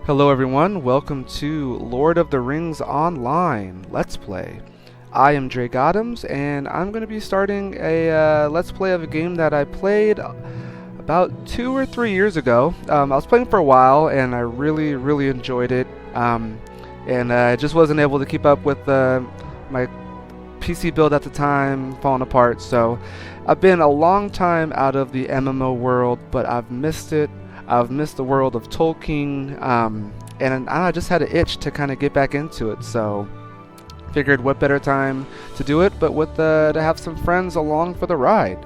Hello everyone, welcome to Lord of the Rings Online Let's Play. I am Drake Adams, and I'm going to be starting a Let's Play of a game that I played about 2 or 3 years ago. I was playing for a while, and I really enjoyed it, and I just wasn't able to keep up with my PC build at the time, falling apart, so I've been a long time out of the MMO world, but I've missed it. I've missed the world of Tolkien, and I just had an itch to kind of get back into it, so figured what better time to do it but with to have some friends along for the ride.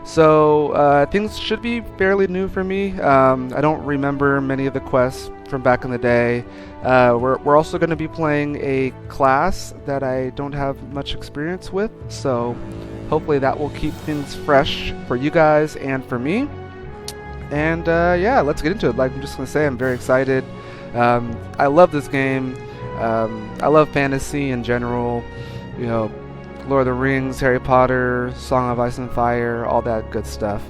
So things should be fairly new for me. I don't remember many of the quests from back in the day. We're also going to be playing a class that I don't have much experience with, so hopefully that will keep things fresh for you guys and for me. And yeah, let's get into it. Like I'm just going to say, I'm very excited. I love this game. I love fantasy in general. You know, Lord of the Rings, Harry Potter, Song of Ice and Fire, all that good stuff.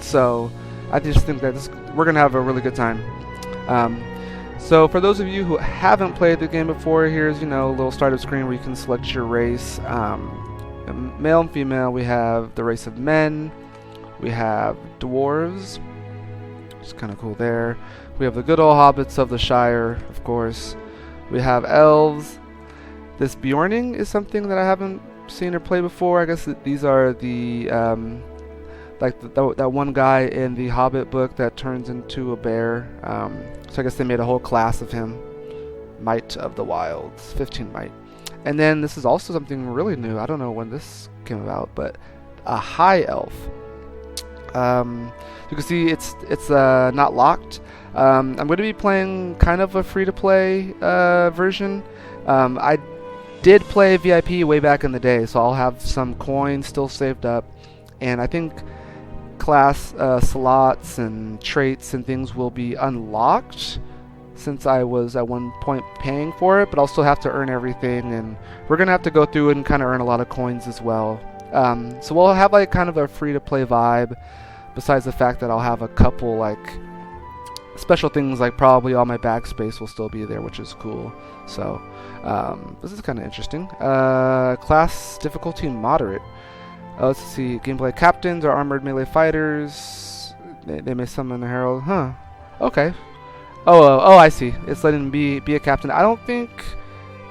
So I just think that we're going to have a really good time. So for those of you who haven't played the game before, here's, a little startup screen where you can select your race. Male and female, we have the race of men. We have dwarves, which is kind of cool there. We have the good old hobbits of the Shire, of course. We have elves. This Bjorning is something that I haven't seen or played before. I guess these are the that one guy in the Hobbit book that turns into a bear. So I guess they made a whole class of him. Might of the Wilds, 15 might. And then this is also something really new. I don't know when this came about, but a high elf. You can see it's not locked. I'm going to be playing kind of a free-to-play version. I did play VIP way back in the day, so I'll have some coins still saved up, and I think class slots and traits and things will be unlocked since I was at one point paying for it, but I'll still have to earn everything, and we're going to have to go through and kind of earn a lot of coins as well. So we'll have like kind of a free-to-play vibe, besides the fact that I'll have a couple like special things, like probably all my bag space will still be there, which is cool. So this is kind of interesting. Class difficulty moderate. Let's see. Gameplay: captains are armored melee fighters. They may summon a herald. Huh. Okay. Oh, I see. It's letting me be a captain. I don't think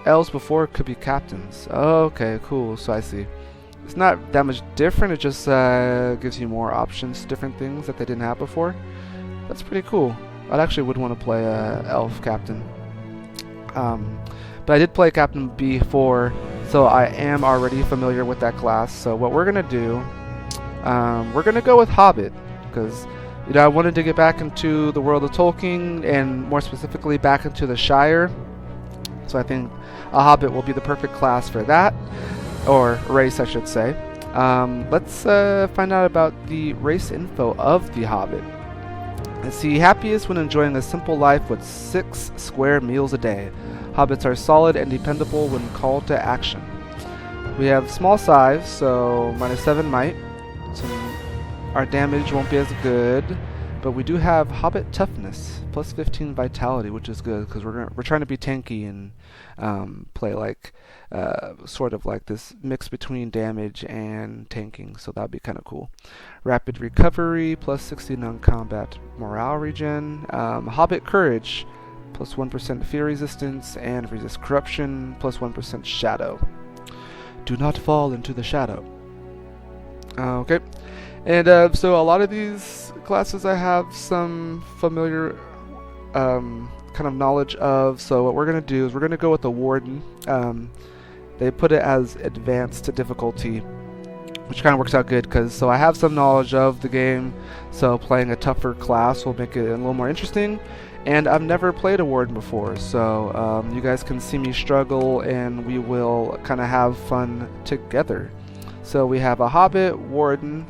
elves before could be captains. Okay, cool. So I see. It's not that much different. It just gives you more options, different things that they didn't have before. That's pretty cool. I actually would want to play elf captain. But I did play Captain before, so I am already familiar with that class. So what we're gonna do, we're gonna go with Hobbit, because I wanted to get back into the world of Tolkien, and more specifically back into the Shire. So I think a Hobbit will be the perfect class for that. Or race, I should say. Let's find out about the race info of the Hobbit. Let's see. Happiest when enjoying a simple life with 6 square meals a day. Hobbits are solid and dependable when called to action. We have small size, so -7 might. So our damage won't be as good, but we do have Hobbit toughness, +15 vitality, which is good because we're trying to be tanky and play like sort of like this mix between damage and tanking, so that'd be kind of cool. Rapid recovery, +60 non-combat morale regen. Hobbit courage, +1% fear resistance, and resist corruption, +1% shadow. Do not fall into the shadow. Okay. And so a lot of these classes I have some familiar kind of knowledge of. So what we're going to do is we're going to go with the Warden. They put it as advanced difficulty, which kind of works out good because so I have some knowledge of the game. So playing a tougher class will make it a little more interesting. And I've never played a Warden before, so you guys can see me struggle and we will kind of have fun together. So we have a Hobbit, Warden.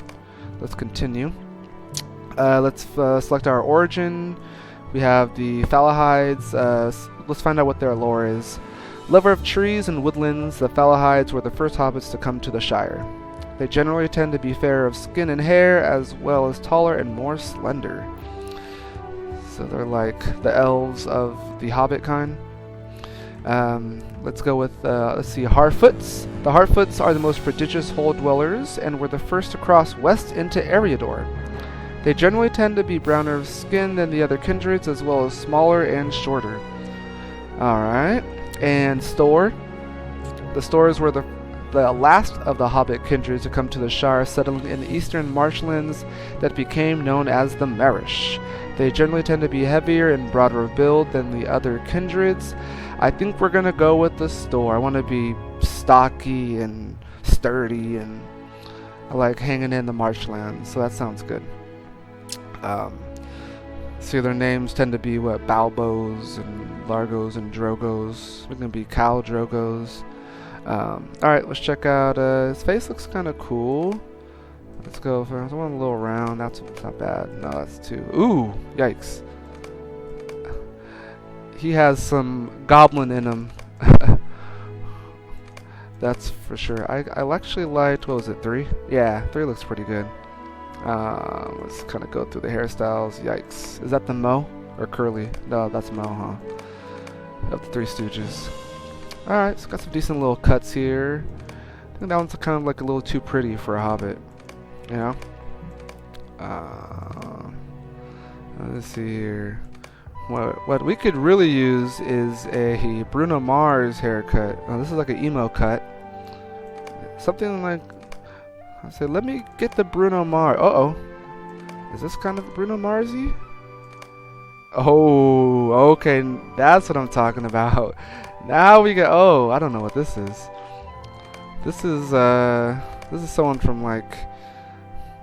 Let's continue. Let's select our origin. We have the Falahides. Let's find out what their lore is. Lover of trees and woodlands, the Falahides were the first hobbits to come to the Shire. They generally tend to be fairer of skin and hair, as well as taller and more slender. So they're like the elves of the Hobbit kind. Let's go with, let's see, Harfoots. The Harfoots are the most prodigious hole dwellers and were the first to cross west into Eriador. They generally tend to be browner of skin than the other kindreds, as well as smaller and shorter. Alright, and Store. The Stores were the last of the Hobbit kindreds to come to the Shire, settling in the eastern marshlands that became known as the Marish. They generally tend to be heavier and broader of build than the other kindreds. I think we're gonna go with the Store. I want to be stocky and sturdy, and I like hanging in the marshlands, so that sounds good. See, their names tend to be what, Balbos and Largos and Drogos. We're gonna be Khal Drogos. Alright, let's check out, his face looks kind of cool. Let's go for one a little round. That's not bad. No, that's too. Ooh, yikes. He has some goblin in him. That's for sure. I actually liked, what was it, 3? Yeah, 3 looks pretty good. Let's kind of go through the hairstyles. Yikes. Is that the Mo or Curly? No, that's Mo, huh? Of the Three Stooges. Alright, it's got some decent little cuts here. I think that one's kind of like a little too pretty for a Hobbit. You know? Let's see here. What we could really use is a Bruno Mars haircut. Oh, this is like an emo cut. Something like, I said, let me get the Bruno Mars. Uh-oh. Is this kind of Bruno Mars-y? Oh, okay. That's what I'm talking about. Now we get, oh, I don't know what this is. This is someone from like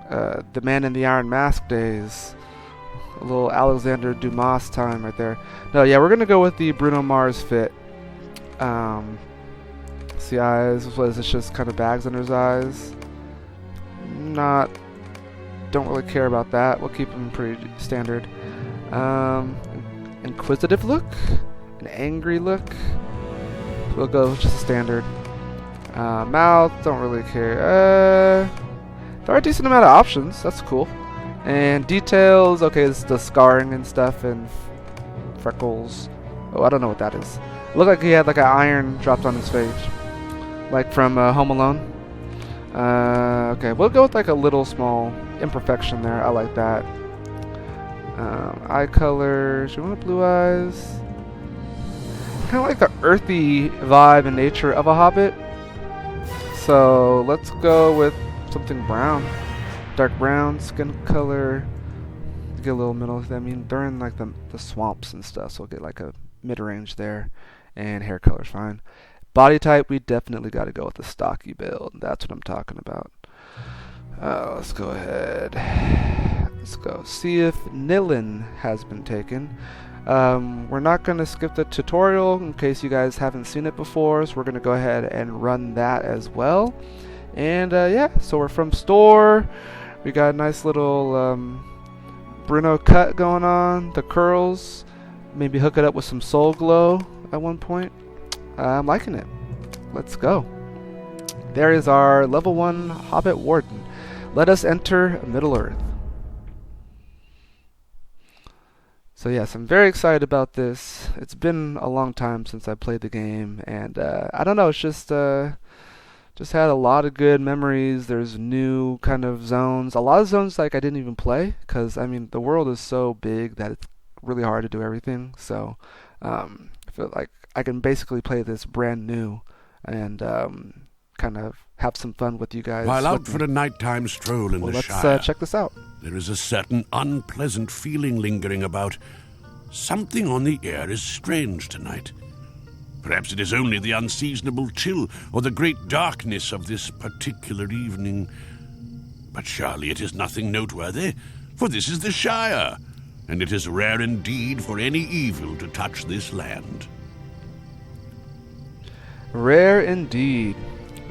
the Man in the Iron Mask days. A little Alexander Dumas time right there. No, yeah, we're gonna go with the Bruno Mars fit. See, eyes. What is this? Just kind of bags under his eyes. Don't really care about that. We'll keep him pretty standard. Inquisitive look, an angry look. We'll go with just a standard. Mouth. Don't really care. There are a decent amount of options. That's cool. And details, okay, it's the scarring and stuff and freckles. Oh, I don't know what that is. It looked like he had like an iron dropped on his face. Like from Home Alone. Okay, we'll go with like a little small imperfection there. I like that. Eye color, should we want blue eyes? Kind of like the earthy vibe and nature of a Hobbit. So let's go with something brown. Dark brown skin color. Get a little middle. I mean, they're in like the swamps and stuff, so we'll get like a mid-range there. And hair color's fine. Body type, we definitely got to go with the stocky build. That's what I'm talking about. Let's go ahead. Let's go see if Nillen has been taken. We're not going to skip the tutorial in case you guys haven't seen it before, so we're going to go ahead and run that as well. And yeah, so we're from Store. We got a nice little Bruno cut going on. The curls. Maybe hook it up with some Soul Glow at one point. I'm liking it. Let's go. There is our level 1 Hobbit Warden. Let us enter Middle-earth. So yes, I'm very excited about this. It's been a long time since I played the game, and I don't know, it's just had a lot of good memories. There's new kind of zones. A lot of zones like I didn't even play, because I mean the world is so big that it's really hard to do everything. So I feel like I can basically play this brand new and kind of have some fun with you guys. While out for a nighttime stroll in the Shire, let's check this out. There is a certain unpleasant feeling lingering about. Something on the air is strange tonight. Perhaps it is only the unseasonable chill or the great darkness of this particular evening. But surely it is nothing noteworthy, for this is the Shire, and it is rare indeed for any evil to touch this land. Rare indeed.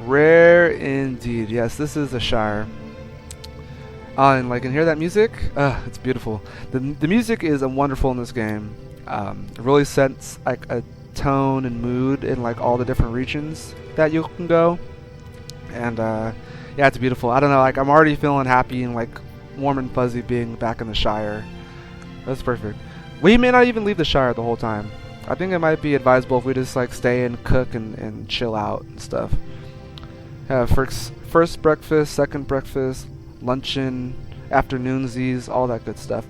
Rare indeed. Yes, this is the Shire. And like, and hear that music? It's beautiful. The music is wonderful in this game. It really sets like a tone and mood in like all the different regions that you can go. And yeah, it's beautiful. I don't know, like I'm already feeling happy and like warm and fuzzy being back in the Shire. That's perfect. We may not even leave the Shire the whole time. I think it might be advisable if we just like stay and cook and chill out and stuff. Have first breakfast, second breakfast, luncheon, afternoonsies, all that good stuff.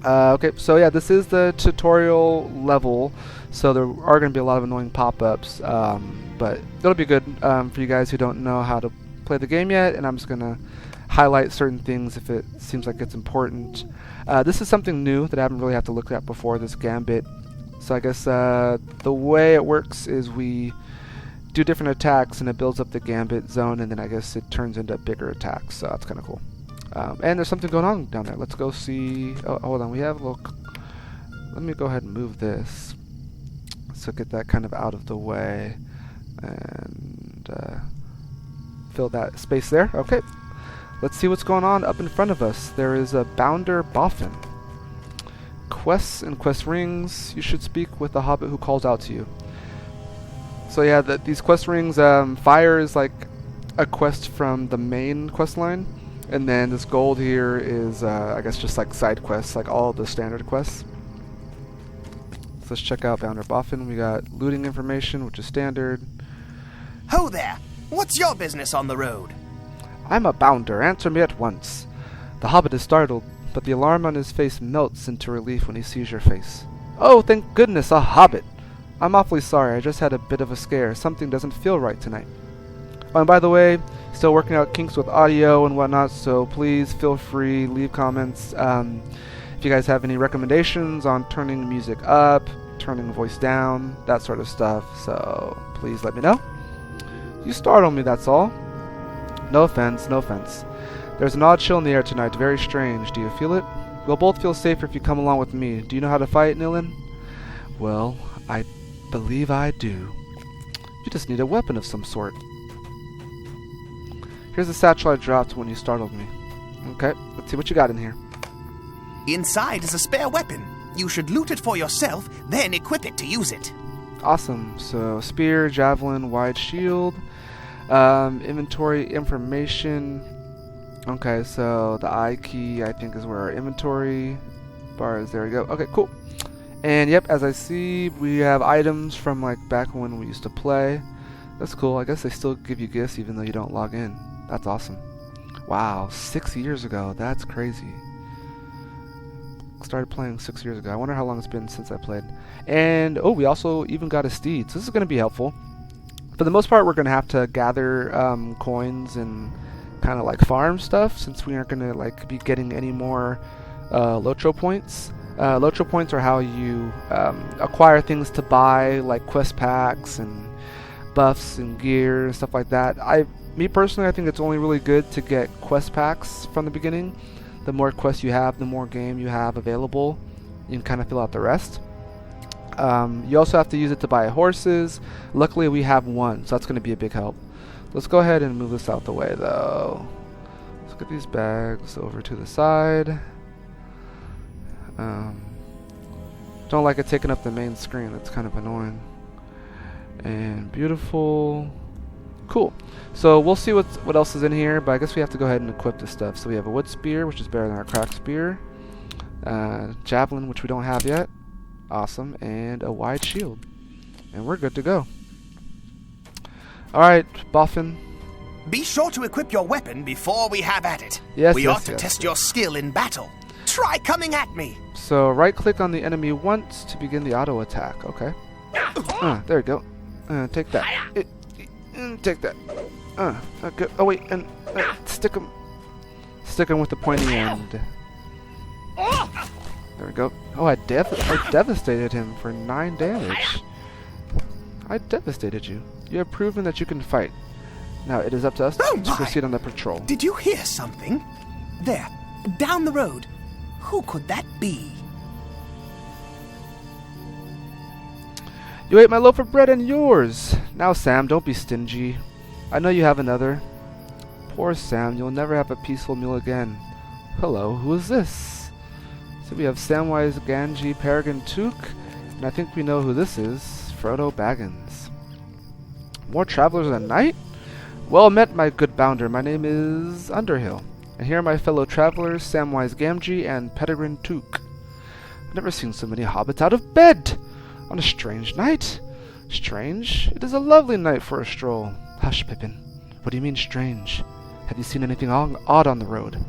Okay, so yeah, this is the tutorial level, so there are going to be a lot of annoying pop-ups, but it'll be good for you guys who don't know how to play the game yet, and I'm just going to highlight certain things if it seems like it's important. This is something new that I haven't really had to look at before, this gambit. So I guess the way it works is we do different attacks and it builds up the gambit zone, and then I guess it turns into bigger attacks, so that's kind of cool. And there's something going on down there. Let's go see. Oh, hold on, we have a little. Let me go ahead and move this. So get that kind of out of the way and fill that space there. Okay, let's see what's going on up in front of us. There is a Bounder Boffin. Quests and quest rings. You should speak with the Hobbit who calls out to you. So yeah, these quest rings, fire is like a quest from the main quest line, and then this gold here is I guess just like side quests, like all the standard quests. So let's check out Bounder Boffin. We got looting information, which is standard. Ho there! What's your business on the road? I'm a bounder. Answer me at once. The Hobbit is startled, but the alarm on his face melts into relief when he sees your face. Oh, thank goodness, a Hobbit! I'm awfully sorry, I just had a bit of a scare. Something doesn't feel right tonight. Oh, and by the way, still working out kinks with audio and whatnot, so please feel free, leave comments. If you guys have any recommendations on turning music up, turning voice down, that sort of stuff, so please let me know. You startled me, that's all. No offense, no offense. There's an odd chill in the air tonight, very strange. Do you feel it? We'll both feel safer if you come along with me. Do you know how to fight, Nillen? Well, I believe I do. You just need a weapon of some sort. Here's the satchel I dropped when you startled me. Okay, let's see what you got in here. Inside is a spare weapon. You should loot it for yourself, then equip it to use it. Awesome. So, spear, javelin, wide shield, inventory information. Okay, so the I key, I think, is where our inventory bar is. There we go. Okay, cool. And yep, as I see, we have items from like back when we used to play. That's cool. I guess they still give you gifts even though you don't log in. That's awesome. Wow, 6 years ago. That's crazy. Started playing 6 years ago. I wonder how long it's been since I played. And oh, we also even got a steed. So this is going to be helpful. For the most part, we're going to have to gather coins and kind of like farm stuff, since we aren't going to like be getting any more LOTRO points. LOTRO points are how you acquire things to buy, like quest packs and buffs and gear and stuff like that. Me personally, I think it's only really good to get quest packs from the beginning. The more quests you have, the more game you have available. You can kind of fill out the rest. You also have to use it to buy horses. Luckily, we have one, so that's going to be a big help. Let's go ahead and move this out the way, though. Let's get these bags over to the side. Don't like it taking up the main screen. That's kind of annoying. And beautiful. Cool. So we'll see what else is in here, but I guess we have to go ahead and equip this stuff. So we have a wood spear, which is better than our cracked spear. Javelin, which we don't have yet. Awesome. And a wide shield. And we're good to go. Alright, Boffin. Be sure to equip your weapon before we have at it. Yes, we ought to test your skill in battle. Try coming at me. So right click on the enemy once to begin the auto attack. Okay. There we go. Take that. Take that. Okay. Oh wait, and stick him. Stick him with the pointy end. There we go. Oh, I devastated him for 9 damage. I devastated you. You have proven that you can fight. Now it is up to us to proceed on the patrol. Did you hear something? There, down the road. Who could that be? You ate my loaf of bread and yours. Now, Sam, don't be stingy. I know you have another. Poor Sam, you'll never have a peaceful meal again. Hello, who is this? So we have Samwise Gamgee Peregrine Took, and I think we know who this is. Frodo Baggins. More travelers in the night? Well met, my good bounder. My name is Underhill, and here are my fellow travelers, Samwise Gamgee and Peregrine Took. I've never seen so many hobbits out of bed on a strange night. Strange? It is a lovely night for a stroll. Hush, Pippin. What do you mean strange? Have you seen anything odd on the road?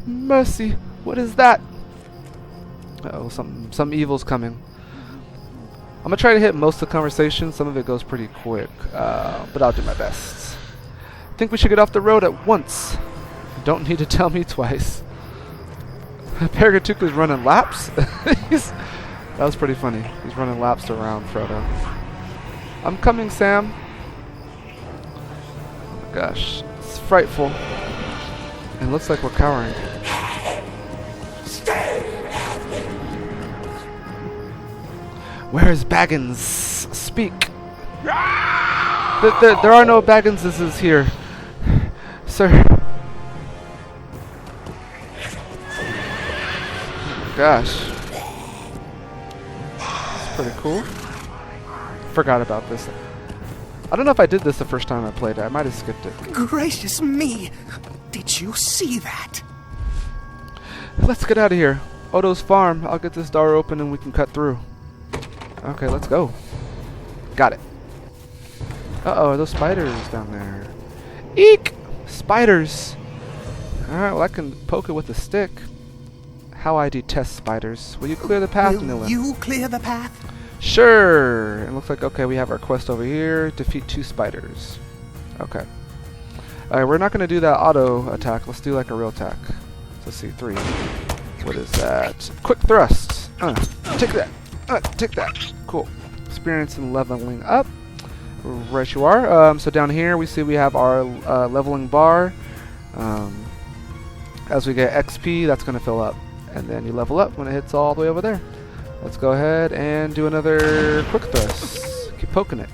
Mercy, what is that? Uh-oh, some evil's coming. I'm gonna try to hit most of the conversation. Some of it goes pretty quick, but I'll do my best. I think we should get off the road at once. You don't need to tell me twice. Paragatuka is running laps. That was pretty funny. He's running laps around Frodo. I'm coming, Sam. Oh my gosh, it's frightful. And it looks like we're cowering. Where is Baggins? Speak. There are no Bagginses here, sir. Oh my gosh. That's pretty cool. Forgot about this. I don't know if I did this the first time I played it. I might have skipped it. Gracious me! Did you see that? Let's get out of here. Odo's farm. I'll get this door open and we can cut through. Okay, let's go. Got it. Uh-oh, are those spiders down there? Eek! Spiders! Alright, well I can poke it with a stick. How I detest spiders. Will you clear the path, Nillen? Will you clear the path? Sure! It looks like, okay, we have our quest over here. Defeat 2 spiders. Okay. Alright, we're not going to do that auto attack. Let's do like a real attack. Let's see, 3. What is that? Quick thrust! Take that! Take that. Cool. Experience and leveling up. Right you are. So down here we see we have our leveling bar. As we get XP, that's going to fill up. And then you level up when it hits all the way over there. Let's go ahead and do another quick thrust. Keep poking it.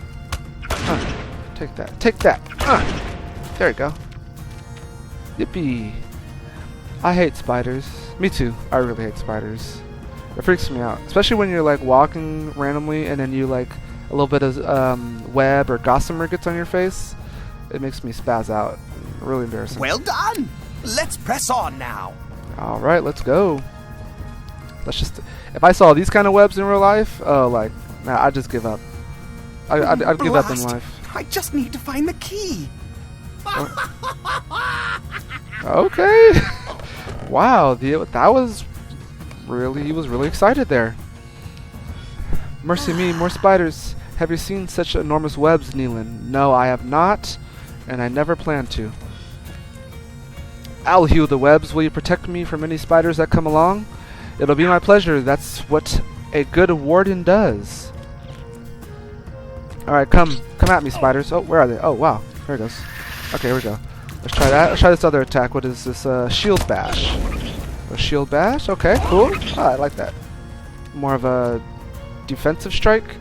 Take that. Take that. There you go. Yippee. I hate spiders. Me too. I really hate spiders. It freaks me out, especially when you're like walking randomly and then you like a little bit of web or gossamer gets on your face. It makes me spaz out. Really embarrassing. Well done. Let's press on now. All right, let's go. Let's just. If I saw these kind of webs in real life, like, nah, I'd just give up. I'd give up in life. I just need to find the key. Okay. Wow, that was really. He was really excited there. Mercy me, more spiders. Have you seen such enormous webs, Nillen? No, I have not, and I never plan to. I'll hew the webs. Will you protect me from any spiders that come along? It'll be my pleasure. That's what a good warden does. Alright, come at me, spiders. Oh, where are they? Oh, wow. There it goes. Okay, here we go. Let's try that. Let's try this other attack. What is this? Shield bash. A shield bash? Okay, cool. I like that. More of a defensive strike.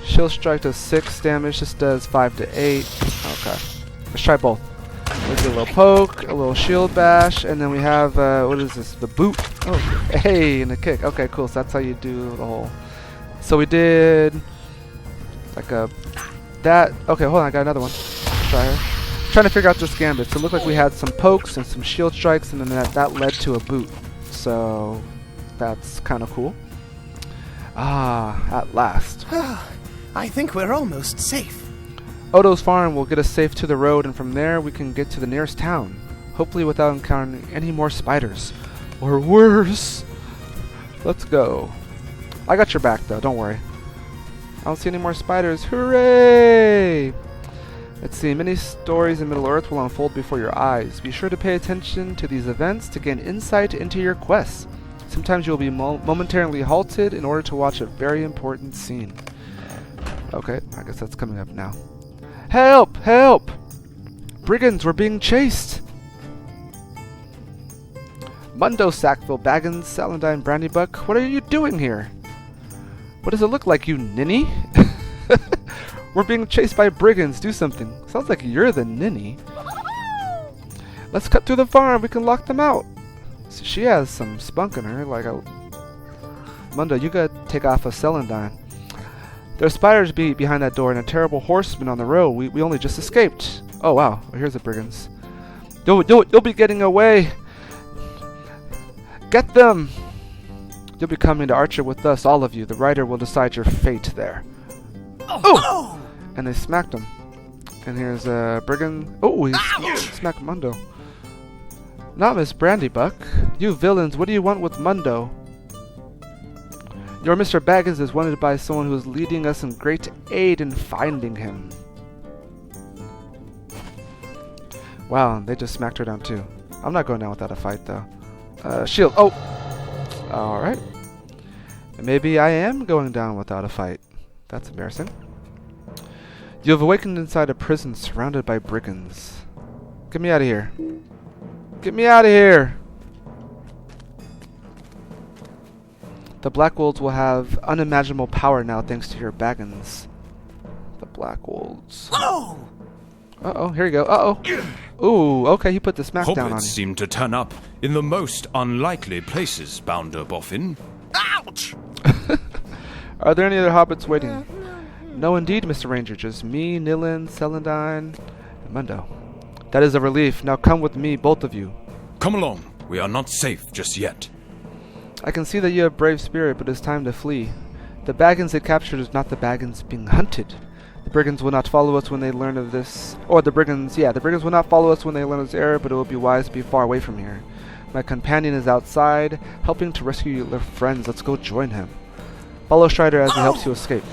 Shield strike does 6 damage. This does 5 to 8. Okay. Let's try both. Let's do a little poke, a little shield bash, and then we have, what is this? The boot. Oh, hey, and a kick. Okay, cool. So that's how you do the whole. So we did like that. Okay, hold on. I got another one. Try her. Trying to figure out this gambit. So it looked like we had some pokes and some shield strikes, and then that led to a boot. So that's kind of cool. Ah, at last. I think we're almost safe. Odo's farm will get us safe to the road, and from there we can get to the nearest town. Hopefully without encountering any more spiders. Or worse. Let's go. I got your back though, don't worry. I don't see any more spiders. Hooray! Let's see, many stories in Middle-earth will unfold before your eyes. Be sure to pay attention to these events to gain insight into your quests. Sometimes you'll be momentarily halted in order to watch a very important scene. Okay, I guess that's coming up now. Help! Help! Brigands, we're being chased! Mundo, Sackville, Baggins, Salandine, Brandybuck, what are you doing here? What does it look like, you ninny? We're being chased by brigands, do something. Sounds like you're the ninny. Let's cut through the farm, we can lock them out. So she has some spunk in her, like a... Mundo, you gotta take off a Celandine. There's spiders behind that door and a terrible horseman on the road. We only just escaped. Oh wow, well, here's the brigands. You'll be getting away. Get them. You'll be coming to Archer with us, all of you. The rider will decide your fate there. Oh! And they smacked him. And here's Brigand. Oh, he smacked Mundo. Not Miss Brandybuck. You villains, what do you want with Mundo? Your Mr. Baggins is wanted by someone who is leading us in great aid in finding him. Wow, they just smacked her down too. I'm not going down without a fight though. Shield. Oh! Alright. Maybe I am going down without a fight. That's embarrassing. You have awakened inside a prison surrounded by brigands. Get me out of here. Get me out of here! The Black Wolves will have unimaginable power now thanks to your Baggins. The Black Wolves. Oh! Uh-oh, here you go. Uh-oh. Ooh, okay, he put the smackdown on you. Hobbits seem to turn up in the most unlikely places, Bounder Boffin. Ouch! Are there any other hobbits waiting? No, indeed, Mr. Ranger. Just me, Nillen, Celandine, and Mundo. That is a relief. Now come with me, both of you. Come along. We are not safe just yet. I can see that you have brave spirit, but it's time to flee. The Baggins they captured is not the Baggins being hunted. The brigands will not follow us when they learn of this. Or the brigands will not follow us when they learn of this error, but it will be wise to be far away from here. My companion is outside, helping to rescue your friends. Let's go join him. Follow Strider as he helps you escape.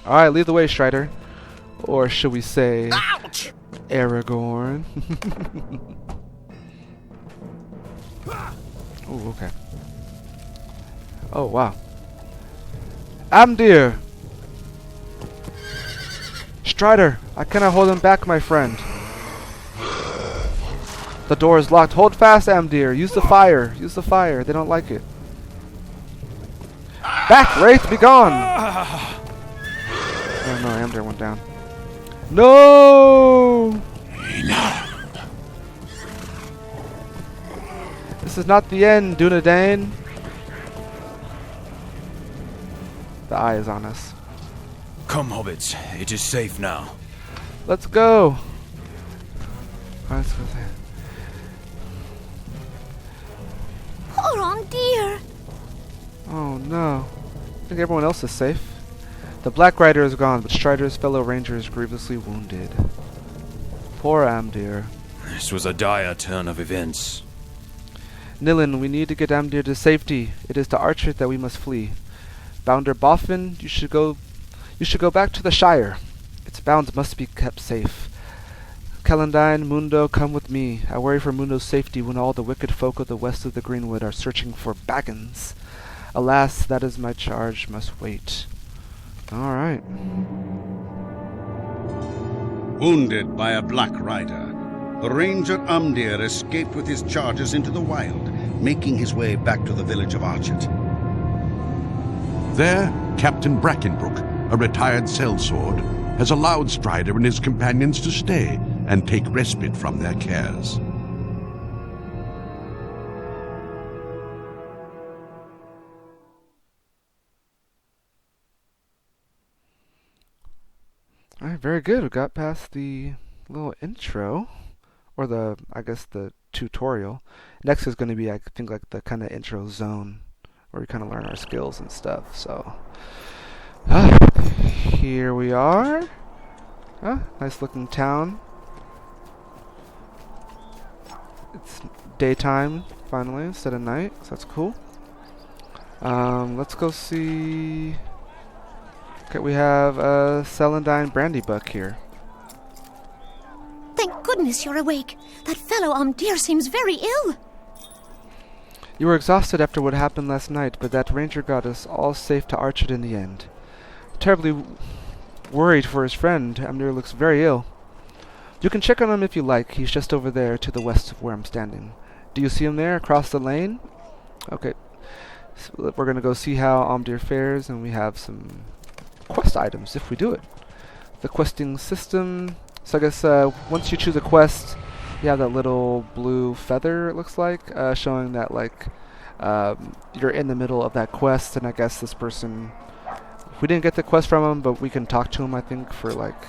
Alright, lead the way, Strider. Or should we say... Ouch! Aragorn. Oh, okay. Oh, wow. Amdir! Strider, I cannot hold him back, my friend. The door is locked. Hold fast, Amdir. Use the fire. Use the fire. They don't like it. Back, Wraith, be gone! Oh no, Amdir went down. No! This is not the end, Dunedain. The eye is on us. Come, Hobbits. It is safe now. Let's go. Let's go there. Oh, dear. Oh no. I think everyone else is safe. The Black Rider is gone, but Strider's fellow ranger is grievously wounded. Poor Amdir. This was a dire turn of events. Nillen, we need to get Amdir to safety. It is to Archer that we must flee. Bounder Boffin, you should go back to the Shire. Its bounds must be kept safe. Celandine, Mundo, come with me. I worry for Mundo's safety when all the wicked folk of the west of the Greenwood are searching for Baggins. Alas, that is my charge, must wait. Alright. Wounded by a Black Rider, the Ranger Amdir escaped with his charges into the wild, making his way back to the village of Archet. There, Captain Brackenbrook, a retired sellsword, has allowed Strider and his companions to stay and take respite from their cares. Alright, very good. We got past the little intro, or I guess the tutorial. Next is going to be, I think, like the kind of intro zone, where we kind of learn our skills and stuff. So, here we are. Nice looking town. It's daytime, finally, instead of night, so that's cool. Let's go see... Okay, we have Celandine Brandybuck here. Thank goodness you're awake. That fellow Amdir seems very ill. You were exhausted after what happened last night, but that ranger got us all safe to Archet in the end. Terribly worried for his friend. Amdir looks very ill. You can check on him if you like. He's just over there to the west of where I'm standing. Do you see him there, across the lane? Okay. So we're going to go see how Amdir fares, and we have some quest items if we do it. The questing system. So I guess once you choose a quest, you have that little blue feather, it looks like, showing that like you're in the middle of that quest, and I guess this person, we didn't get the quest from him, but we can talk to him, I think, for like...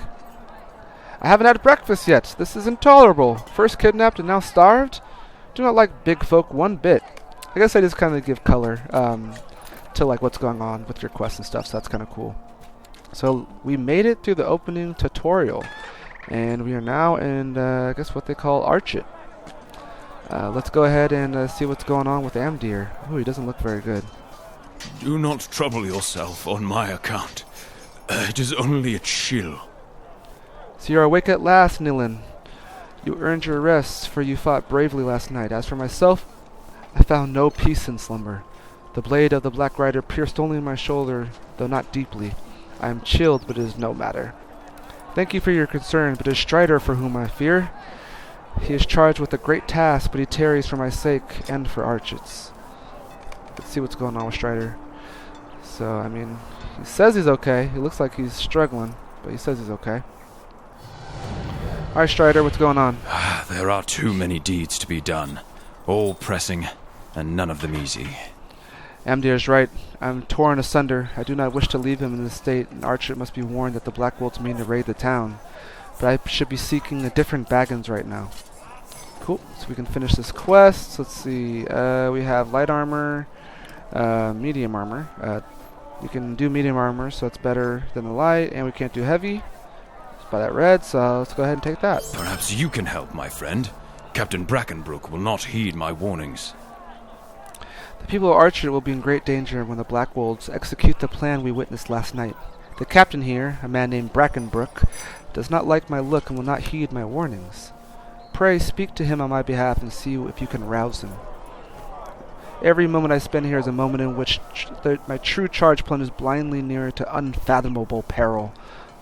I haven't had breakfast yet. This is intolerable. First kidnapped and now starved? Do not like big folk one bit. I guess I just kind of give color to like what's going on with your quests and stuff, so that's kind of cool. So we made it through the opening tutorial, and we are now in I guess what they call Archit. Let's go ahead and see what's going on with Amdir. Oh, he doesn't look very good. Do not trouble yourself on my account. It is only a chill. So you're awake at last, Nillen. You earned your rest, for you fought bravely last night. As for myself, I found no peace in slumber. The blade of the Black Rider pierced only my shoulder, though not deeply. I am chilled, but it is no matter. Thank you for your concern, but it is Strider for whom I fear. He is charged with a great task, but he tarries for my sake and for Archit's. Let's see what's going on with Strider. So, I mean, he says he's okay. He looks like he's struggling, but he says he's okay. Alright, Strider, what's going on? There are too many deeds to be done. All pressing, and none of them easy. Amdir is right. I am torn asunder. I do not wish to leave him in this state, and Archit must be warned that the Black Wolves mean to raid the town. But I should be seeking a different Baggins right now. Cool. So we can finish this quest. Let's see. We have light armor, medium armor. We can do medium armor, so it's better than the light, and we can't do heavy. By that red, so let's go ahead and take that. Perhaps you can help, my friend. Captain Brackenbrook will not heed my warnings. The people of Archer will be in great danger when the Black Wolves execute the plan we witnessed last night. The captain here, a man named Brackenbrook, does not like my look and will not heed my warnings. Pray speak to him on my behalf and see if you can rouse him. Every moment I spend here is a moment in which my true charge plunges blindly nearer to unfathomable peril.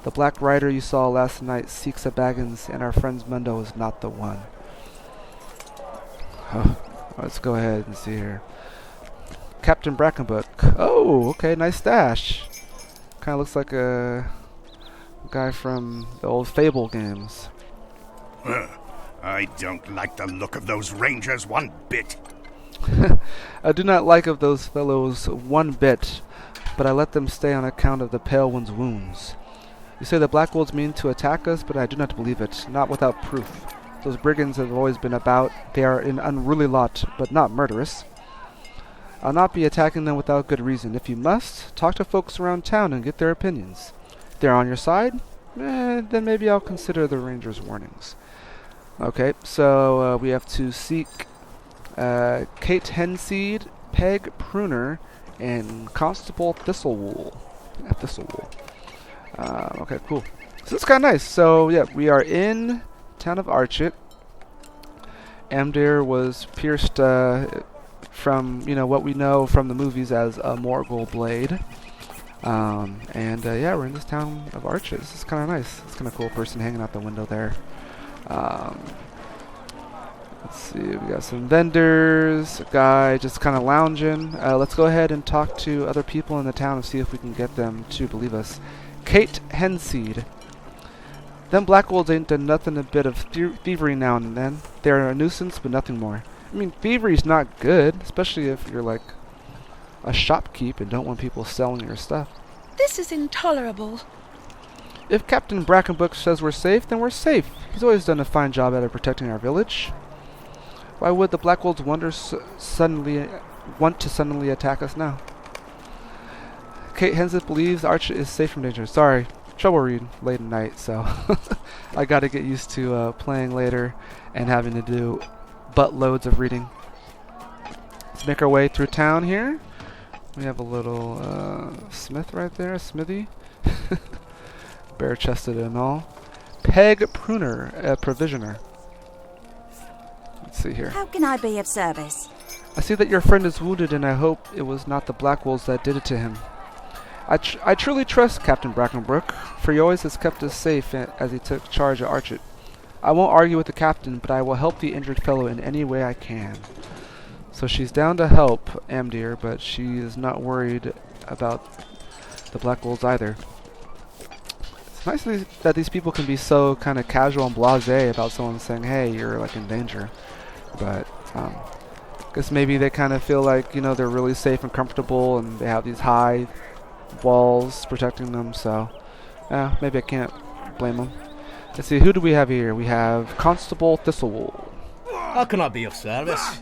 The Black Rider you saw last night seeks a Baggins, and our friend's Mundo is not the one. Let's go ahead and see here. Captain Brackenbrook. Oh, okay, nice stash. Kind of looks like a guy from the old Fable games. I don't like the look of those rangers one bit. I do not like of those fellows one bit, but I let them stay on account of the Pale One's wounds. You say the Black Wolves mean to attack us, but I do not believe it, not without proof. Those brigands have always been about. They are an unruly lot, but not murderous. I'll not be attacking them without good reason. If you must, talk to folks around town and get their opinions. If they're on your side, then maybe I'll consider the Rangers' warnings. Okay, so we have to seek Kate Henseed, Peg Pruner, and Constable Thistlewool. Thistlewool. Okay, cool. So it's kind of nice. So yeah, we are in town of Archit. Amdir was pierced from what we know from the movies as a Morgul blade. Yeah, we're in this town of Archit. This is kind of nice. It's kind of cool. Person hanging out the window there. Let's see. We got some vendors. A guy just kind of lounging. Let's go ahead and talk to other people in the town and see if we can get them to believe us. Kate Henseed. Them Black Wolves ain't done nothing a bit of thievery now and then. They're a nuisance, but nothing more. I mean, thievery's not good, especially if you're like a shopkeep and don't want people selling your stuff. This is intolerable. If Captain Brackenbrook says we're safe, then we're safe. He's always done a fine job at protecting our village. Why would the Black Wolves want to suddenly attack us now? Kate Henseed believes Archit is safe from danger. Sorry, trouble reading late at night, so I gotta get used to playing later and having to do buttloads of reading. Let's make our way through town here. We have a little smith right there, a smithy. Bare-chested and all. Peg Pruner, a provisioner. Let's see here. How can I be of service? I see that your friend is wounded, and I hope it was not the Black Wolves that did it to him. I truly trust Captain Brackenbrook, for he always has kept us safe as he took charge of Archit. I won't argue with the captain, but I will help the injured fellow in any way I can. So she's down to help Amdir, but she is not worried about the Black Wolves either. It's nice that these people can be so kind of casual and blasé about someone saying, hey, you're like in danger. But I guess maybe they kind of feel like, they're really safe and comfortable and they have these high walls protecting them, so maybe I can't blame them. Let's see, who do we have here? We have Constable Thistlewool. How can I be of service?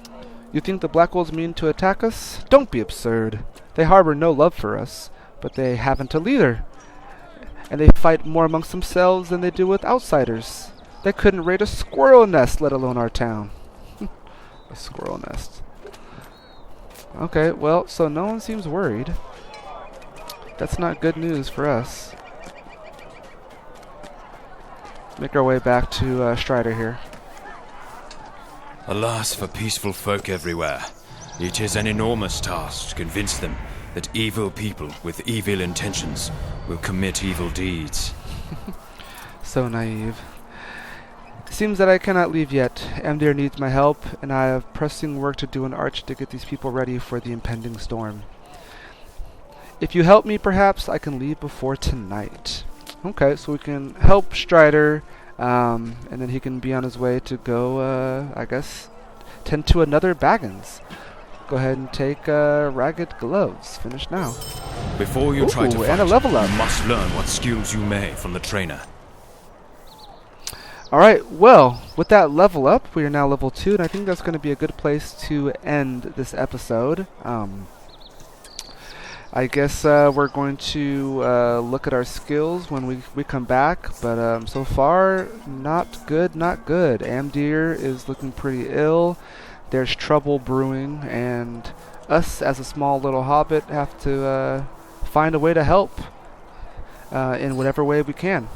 You think the Black Wolves mean to attack us? Don't be absurd. They harbor no love for us, but they haven't a leader. And they fight more amongst themselves than they do with outsiders. They couldn't raid a squirrel nest, let alone our town. A squirrel nest. Okay, well, so no one seems worried. That's not good news for us. Make our way back to Strider here. Alas for peaceful folk everywhere. It is an enormous task to convince them that evil people with evil intentions will commit evil deeds. So naive. Seems that I cannot leave yet. Amdir needs my help, and I have pressing work to do in Arch to get these people ready for the impending storm. If you help me, perhaps I can leave before tonight. Okay, so we can help Strider, and then he can be on his way to go, I guess, tend to another Baggins. Go ahead and take Ragged Gloves. Finish now. Before you try to fight, and a level up. you must learn what skills you may from the trainer. Alright, well, with that level up, we are now level 2, and I think that's going to be a good place to end this episode. I guess we're going to look at our skills when we come back, but so far, not good, not good. Amdir is looking pretty ill. There's trouble brewing, and us as a small little hobbit have to find a way to help in whatever way we can.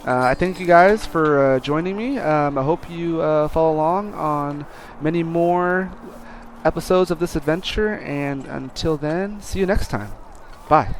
I thank you guys for joining me. I hope you follow along on many more episodes of this adventure, and until then, see you next time. Bye.